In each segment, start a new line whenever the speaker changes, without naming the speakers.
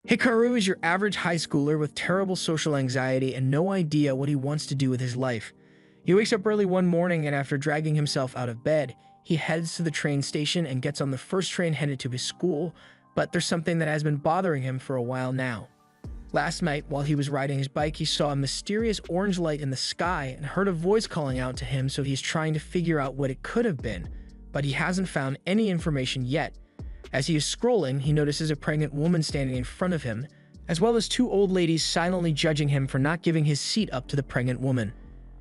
Hikaru is your average high schooler with terrible social anxiety and no idea what he wants to do with his life. He wakes up early one morning and after dragging himself out of bed, he heads to the train station and gets on the first train headed to his school, but there's something that has been bothering him for a while now. Last night, while he was riding his bike, he saw a mysterious orange light in the sky and heard a voice calling out to him, so he's trying to figure out what it could have been, but he hasn't found any information yet. As he is scrolling, he notices a pregnant woman standing in front of him, as well as two old ladies silently judging him for not giving his seat up to the pregnant woman.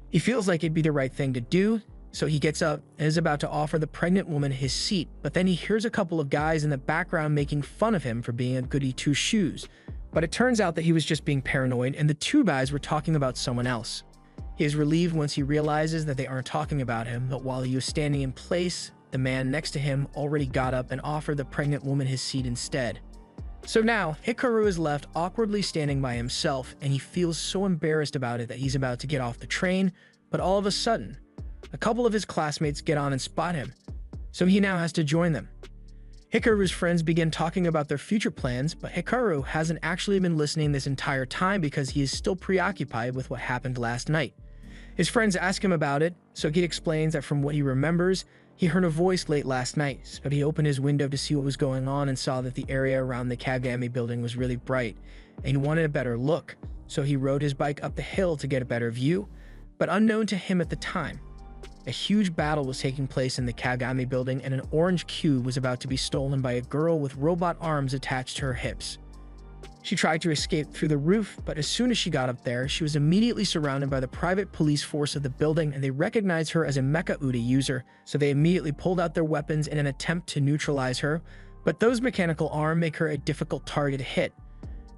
He feels like it'd be the right thing to do, so he gets up and is about to offer the pregnant woman his seat, but then he hears a couple of guys in the background making fun of him for being a goody two-shoes. But it turns out that he was just being paranoid and the two guys were talking about someone else. He is relieved once he realizes that they aren't talking about him, but while he was standing in place, the man next to him already got up and offered the pregnant woman his seat instead. So now, Hikaru is left awkwardly standing by himself, and he feels so embarrassed about it that he's about to get off the train, but all of a sudden, a couple of his classmates get on and spot him, so he now has to join them. Hikaru's friends begin talking about their future plans, but Hikaru hasn't actually been listening this entire time because he is still preoccupied with what happened last night. His friends ask him about it, so he explains that from what he remembers, he heard a voice late last night, but he opened his window to see what was going on and saw that the area around the Kagami building was really bright, and he wanted a better look, so he rode his bike up the hill to get a better view, but unknown to him at the time, a huge battle was taking place in the Kagami building and an orange cube was about to be stolen by a girl with robot arms attached to her hips. She tried to escape through the roof, but as soon as she got up there, she was immediately surrounded by the private police force of the building and they recognized her as a Mecha Uda user, so they immediately pulled out their weapons in an attempt to neutralize her, but those mechanical arms make her a difficult target to hit.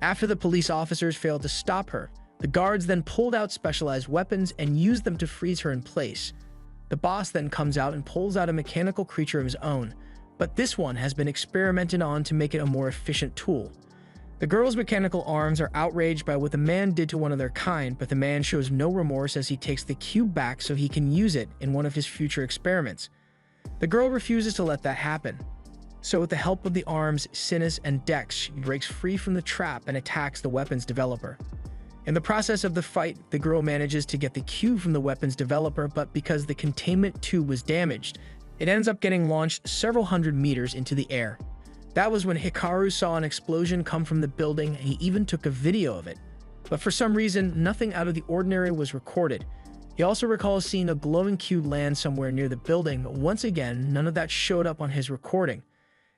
After the police officers failed to stop her, the guards then pulled out specialized weapons and used them to freeze her in place. The boss then comes out and pulls out a mechanical creature of his own, but this one has been experimented on to make it a more efficient tool. The girl's mechanical arms are outraged by what the man did to one of their kind, but the man shows no remorse as he takes the cube back so he can use it in one of his future experiments. The girl refuses to let that happen. So with the help of the arms, Sinus and Dex, she breaks free from the trap and attacks the weapons developer. In the process of the fight, the girl manages to get the cube from the weapons developer, but because the containment tube was damaged, it ends up getting launched several hundred meters into the air. That was when Hikaru saw an explosion come from the building and he even took a video of it. But for some reason, nothing out of the ordinary was recorded. He also recalls seeing a glowing cube land somewhere near the building, but once again, none of that showed up on his recording.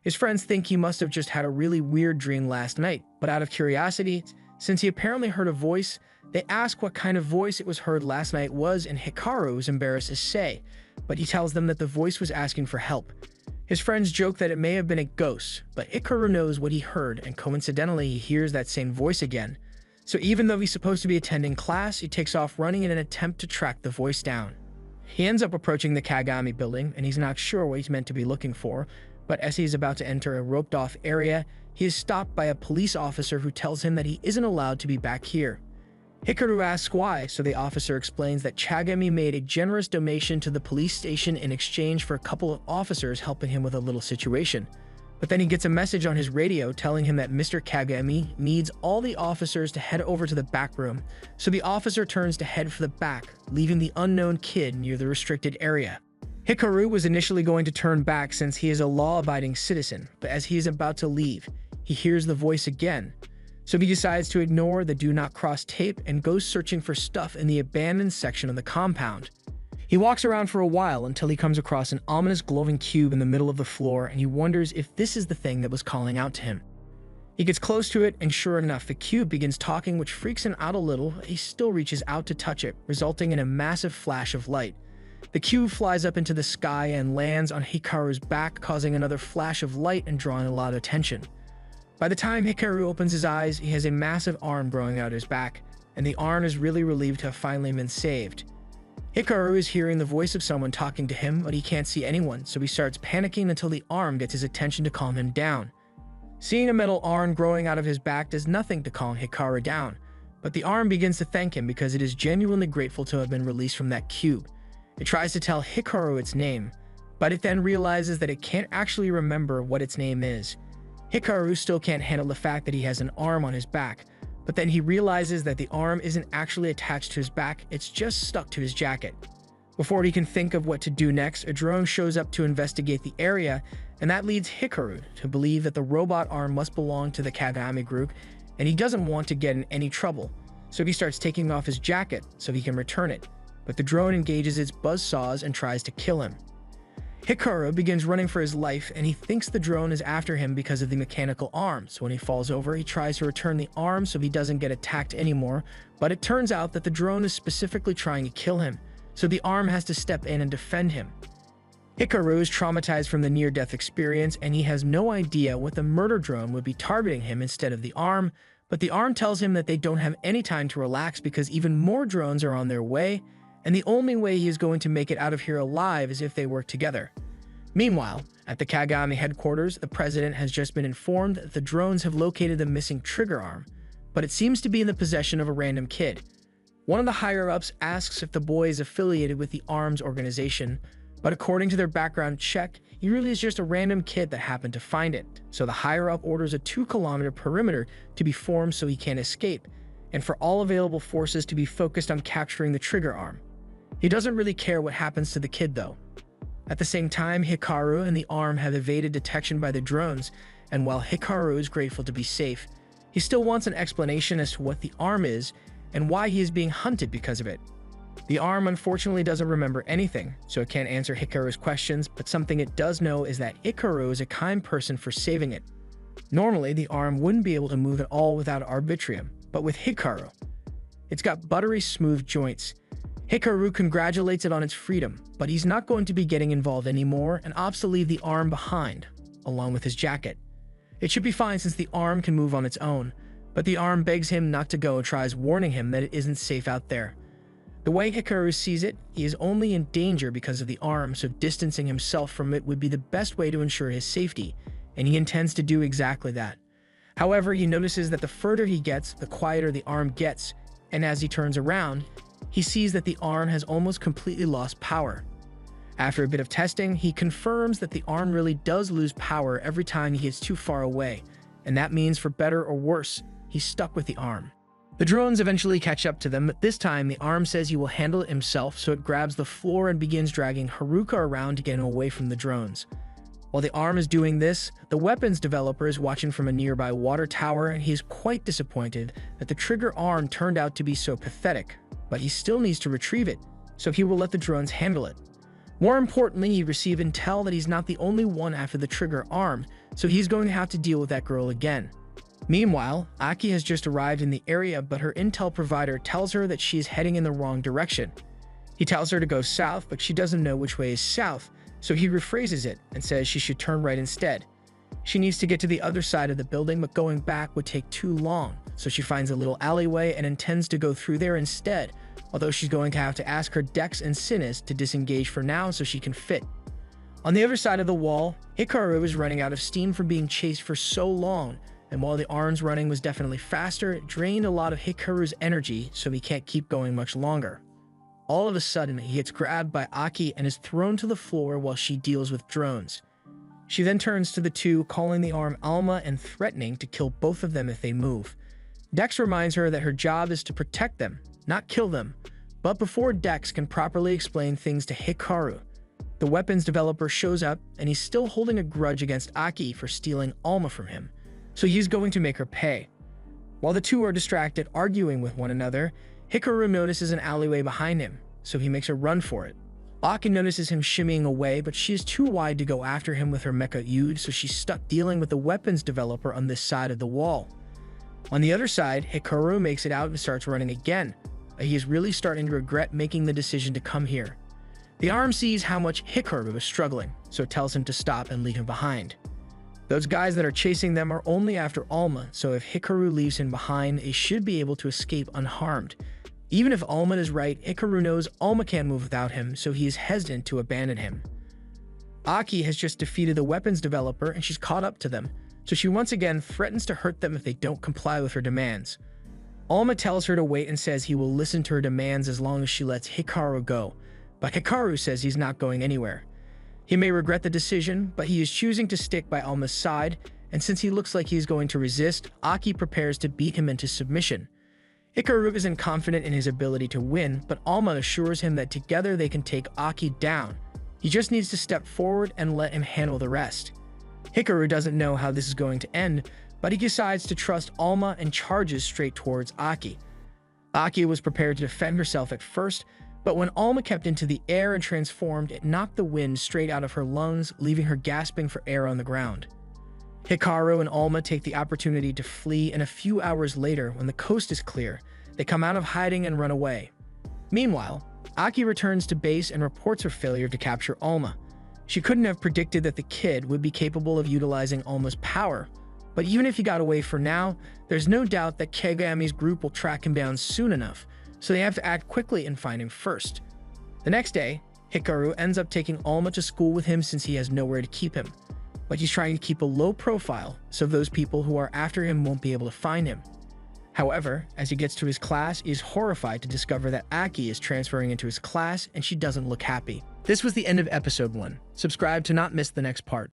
His friends think he must have just had a really weird dream last night, but out of curiosity, since he apparently heard a voice, they ask what kind of voice it was heard last night was, and Hikaru is embarrassed to say, but he tells them that the voice was asking for help. His friends joke that it may have been a ghost, but Hikaru knows what he heard, and coincidentally he hears that same voice again. So even though he's supposed to be attending class, he takes off running in an attempt to track the voice down. He ends up approaching the Kagami building, and he's not sure what he's meant to be looking for, but as he's about to enter a roped-off area, he is stopped by a police officer who tells him that he isn't allowed to be back here. Hikaru asks why, so the officer explains that Kagami made a generous donation to the police station in exchange for a couple of officers helping him with a little situation. But then he gets a message on his radio telling him that Mr. Kagami needs all the officers to head over to the back room, so the officer turns to head for the back, leaving the unknown kid near the restricted area. Hikaru was initially going to turn back since he is a law-abiding citizen, but as he is about to leave, he hears the voice again. So he decides to ignore the do not cross tape and goes searching for stuff in the abandoned section of the compound. He walks around for a while until he comes across an ominous glowing cube in the middle of the floor and he wonders if this is the thing that was calling out to him. He gets close to it and sure enough, the cube begins talking, which freaks him out a little, but he still reaches out to touch it, resulting in a massive flash of light. The cube flies up into the sky and lands on Hikaru's back, causing another flash of light and drawing a lot of attention. By the time Hikaru opens his eyes, he has a massive arm growing out his back, and the arm is really relieved to have finally been saved. Hikaru is hearing the voice of someone talking to him, but he can't see anyone, so he starts panicking until the arm gets his attention to calm him down. Seeing a metal arm growing out of his back does nothing to calm Hikaru down, but the arm begins to thank him because it is genuinely grateful to have been released from that cube. It tries to tell Hikaru its name, but it then realizes that it can't actually remember what its name is. Hikaru still can't handle the fact that he has an arm on his back, but then he realizes that the arm isn't actually attached to his back, it's just stuck to his jacket. Before he can think of what to do next, a drone shows up to investigate the area, and that leads Hikaru to believe that the robot arm must belong to the Kagami group, and he doesn't want to get in any trouble, so he starts taking off his jacket so he can return it, but the drone engages its buzzsaws and tries to kill him. Hikaru begins running for his life, and he thinks the drone is after him because of the mechanical arm, so when he falls over, he tries to return the arm so he doesn't get attacked anymore, but it turns out that the drone is specifically trying to kill him, so the arm has to step in and defend him. Hikaru is traumatized from the near-death experience, and he has no idea what the murder drone would be targeting him instead of the arm, but the arm tells him that they don't have any time to relax because even more drones are on their way, and the only way he is going to make it out of here alive is if they work together. Meanwhile, at the Kagami headquarters, the president has just been informed that the drones have located the missing trigger arm, but it seems to be in the possession of a random kid. One of the higher-ups asks if the boy is affiliated with the ARMS organization, but according to their background check, he really is just a random kid that happened to find it, so the higher-up orders a 2-kilometer perimeter to be formed so he can't escape, and for all available forces to be focused on capturing the trigger arm. He doesn't really care what happens to the kid though. At the same time, Hikaru and the arm have evaded detection by the drones, and while Hikaru is grateful to be safe, he still wants an explanation as to what the arm is and why he is being hunted because of it. The arm unfortunately doesn't remember anything, so it can't answer Hikaru's questions, but something it does know is that Hikaru is a kind person for saving it. Normally, the arm wouldn't be able to move at all without Arbitrium, but with Hikaru, it's got buttery smooth joints. Hikaru congratulates it on its freedom, but he's not going to be getting involved anymore and opts to leave the arm behind, along with his jacket. It should be fine since the arm can move on its own, but the arm begs him not to go and tries warning him that it isn't safe out there. The way Hikaru sees it, he is only in danger because of the arm, so distancing himself from it would be the best way to ensure his safety, and he intends to do exactly that. However, he notices that the further he gets, the quieter the arm gets, and as he turns around, he sees that the arm has almost completely lost power. After a bit of testing, he confirms that the arm really does lose power every time he gets too far away, and that means for better or worse, he's stuck with the arm. The drones eventually catch up to them, but this time the arm says he will handle it himself, so it grabs the floor and begins dragging Haruka around to get him away from the drones. While the arm is doing this, the weapons developer is watching from a nearby water tower, and he is quite disappointed that the trigger arm turned out to be so pathetic, but he still needs to retrieve it, so he will let the drones handle it. More importantly, he receives intel that he's not the only one after the trigger arm, so he's going to have to deal with that girl again. Meanwhile, Aki has just arrived in the area, but her intel provider tells her that she is heading in the wrong direction. He tells her to go south, but she doesn't know which way is south, so he rephrases it and says she should turn right instead. She needs to get to the other side of the building, but going back would take too long, so she finds a little alleyway and intends to go through there instead, although she's going to have to ask her Dex and Sinis to disengage for now so she can fit. On the other side of the wall, Hikaru is running out of steam from being chased for so long, and while the arm's running was definitely faster, it drained a lot of Hikaru's energy, so he can't keep going much longer. All of a sudden, he gets grabbed by Aki and is thrown to the floor while she deals with drones. She then turns to the two, calling the arm Alma and threatening to kill both of them if they move. Dex reminds her that her job is to protect them, not kill them, but before Dex can properly explain things to Hikaru, the weapons developer shows up and he's still holding a grudge against Aki for stealing Alma from him, so he's going to make her pay. While the two are distracted arguing with one another, Hikaru notices an alleyway behind him, so he makes a run for it. Aki notices him shimmying away, but she is too wide to go after him with her mecha Yude, so she's stuck dealing with the weapons developer on this side of the wall. On the other side, Hikaru makes it out and starts running again. He is really starting to regret making the decision to come here. The arm sees how much Hikaru is struggling, so it tells him to stop and leave him behind. Those guys that are chasing them are only after Alma, so if Hikaru leaves him behind, they should be able to escape unharmed. Even if Alma is right, Hikaru knows Alma can't move without him, so he is hesitant to abandon him. Aki has just defeated the weapons developer and she's caught up to them, so she once again threatens to hurt them if they don't comply with her demands. Alma tells her to wait and says he will listen to her demands as long as she lets Hikaru go, but Hikaru says he's not going anywhere. He may regret the decision, but he is choosing to stick by Alma's side, and since he looks like he's going to resist, Aki prepares to beat him into submission. Hikaru isn't confident in his ability to win, but Alma assures him that together they can take Aki down. He just needs to step forward and let him handle the rest. Hikaru doesn't know how this is going to end, but he decides to trust Alma and charges straight towards Aki. Aki was prepared to defend herself at first, but when Alma kept into the air and transformed, it knocked the wind straight out of her lungs, leaving her gasping for air on the ground. Hikaru and Alma take the opportunity to flee, and a few hours later, when the coast is clear, they come out of hiding and run away. Meanwhile, Aki returns to base and reports her failure to capture Alma. She couldn't have predicted that the kid would be capable of utilizing Alma's power, but even if he got away for now, there's no doubt that Kagami's group will track him down soon enough, so they have to act quickly and find him first. The next day, Hikaru ends up taking Alma to school with him since he has nowhere to keep him, but he's trying to keep a low profile so those people who are after him won't be able to find him. However, as he gets to his class, he is horrified to discover that Aki is transferring into his class and she doesn't look happy. This was the end of episode 1. Subscribe to not miss the next part.